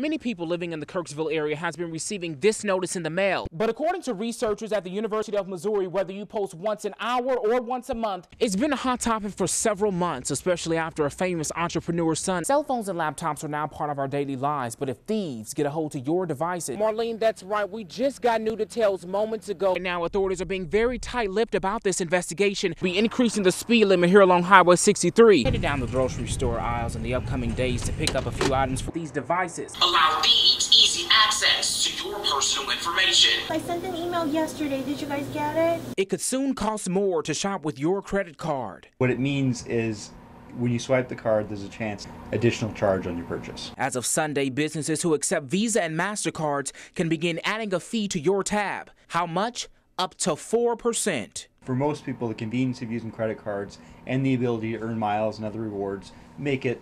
Many people living in the Kirksville area has been receiving this notice in the mail. But according to researchers at the University of Missouri, whether you post once an hour or once a month, it's been a hot topic for several months, especially after a famous entrepreneur's son. Cell phones and laptops are now part of our daily lives, but if thieves get a hold of your devices. Marlene, that's right. We just got new details moments ago. And now authorities are being very tight-lipped about this investigation. We're increasing the speed limit here along Highway 63. Headed down the grocery store aisles in the upcoming days to pick up a few items for these devices. Allow thieves easy access to your personal information. I sent an email yesterday. Did you guys get it? It could soon cost more to shop with your credit card. What it means is when you swipe the card, there's a chance additional charge on your purchase. As of Sunday, businesses who accept Visa and MasterCards can begin adding a fee to your tab. How much? Up to 4%. For most people, the convenience of using credit cards and the ability to earn miles and other rewards make it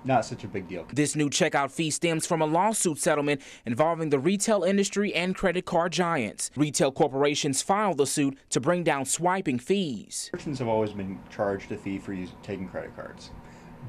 not such a big deal. This new checkout fee stems from a lawsuit settlement involving the retail industry and credit card giants. Retail corporations filed the suit to bring down swiping fees. Merchants have always been charged a fee for taking credit cards.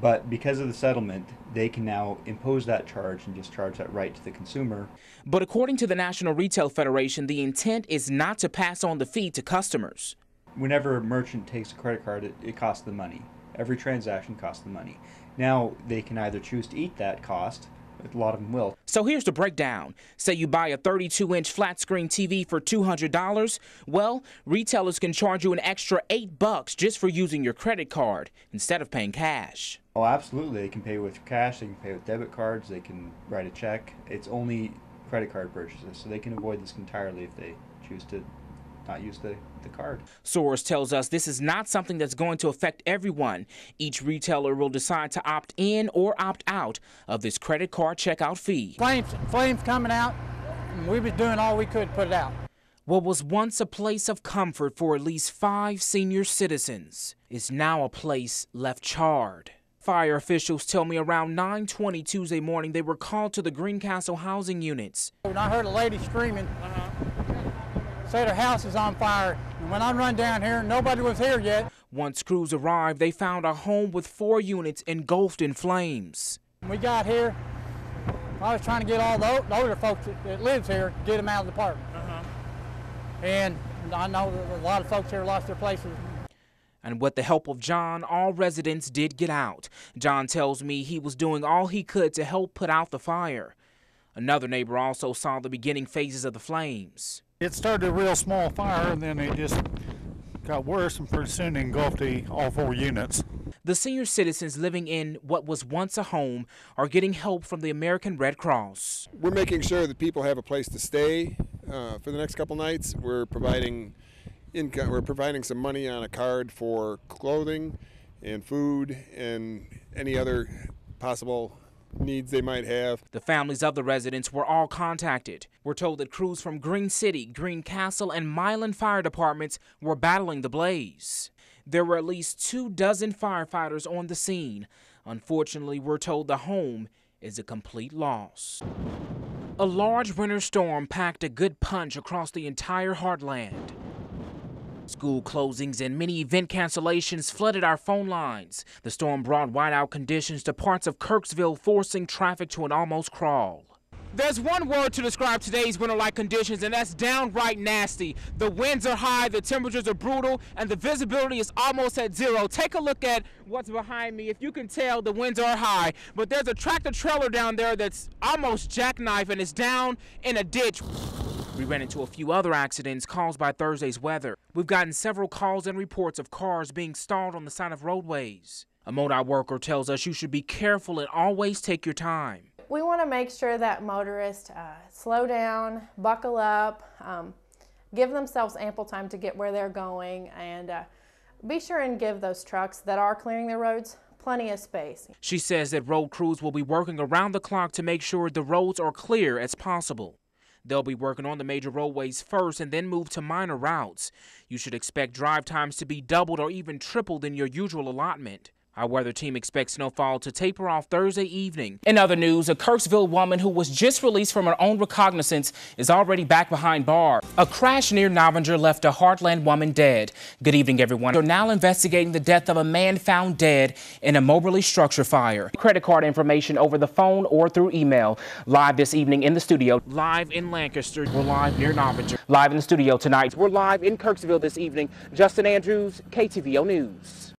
But because of the settlement, they can now impose that charge and just charge that right to the consumer. But according to the National Retail Federation, the intent is not to pass on the fee to customers. Whenever a merchant takes a credit card, it costs them money. Every transaction costs them money. Now, they can either choose to eat that cost, a lot of them will. So here's the breakdown. Say you buy a 32-inch flat-screen TV for $200. Well, retailers can charge you an extra $8 just for using your credit card instead of paying cash. Oh, absolutely. They can pay with cash, they can pay with debit cards, they can write a check. It's only credit card purchases, so they can avoid this entirely if they choose to not use the card. Source tells us this is not something that's going to affect everyone. Each retailer will decide to opt in or opt out of this credit card checkout fee. Flames coming out, and we was doing all we could to put it out. What was once a place of comfort for at least 5 senior citizens is now a place left charred. Fire officials tell me around 9:20 Tuesday morning they were called to the Greencastle housing units. When I heard a lady screaming, said her house is on fire, and when I run down here, nobody was here yet. Once crews arrived, they found a home with 4 units engulfed in flames. When we got here, I was trying to get all the older folks that lives here, get them out of the apartment. And I know that a lot of folks here lost their places. And with the help of John, all residents did get out. John tells me he was doing all he could to help put out the fire. Another neighbor also saw the beginning phases of the flames. It started a real small fire, and then it just got worse, and pretty soon engulfed all 4 units. The senior citizens living in what was once a home are getting help from the American Red Cross. We're making sure that people have a place to stay for the next couple nights. We're providing income. We're providing some money on a card for clothing and food and any other possible needs they might have. The families of the residents were all contacted. We're told that crews from Green City, Greencastle, and Milan fire departments were battling the blaze. There were at least 24 firefighters on the scene. Unfortunately, we're told the home is a complete loss. A large winter storm packed a good punch across the entire heartland. School closings and many event cancellations flooded our phone lines. The storm brought whiteout conditions to parts of Kirksville, forcing traffic to an almost crawl. There's one word to describe today's winter-like conditions, and that's downright nasty. The winds are high, the temperatures are brutal, and the visibility is almost at 0. Take a look at what's behind me. If you can tell, the winds are high, but there's a tractor-trailer down there that's almost jackknife and is down in a ditch. We ran into a few other accidents caused by Thursday's weather. We've gotten several calls and reports of cars being stalled on the side of roadways. A MoDOT worker tells us you should be careful and always take your time. We want to make sure that motorists slow down, buckle up, give themselves ample time to get where they're going, and be sure and give those trucks that are clearing their roads plenty of space. She says that road crews will be working around the clock to make sure the roads are clear as possible. They'll be working on the major roadways first and then move to minor routes. You should expect drive times to be doubled or even tripled in your usual allotment. Our weather team expects snowfall to taper off Thursday evening. In other news, a Kirksville woman who was just released from her own recognizance is already back behind bars. A crash near Novinger left a Heartland woman dead. Good evening, everyone. They're now investigating the death of a man found dead in a Moberly structure fire. Credit card information over the phone or through email. Live this evening in the studio. Live in Lancaster. We're live near Novinger. Live in the studio tonight. We're live in Kirksville this evening. Justin Andrews, KTVO News.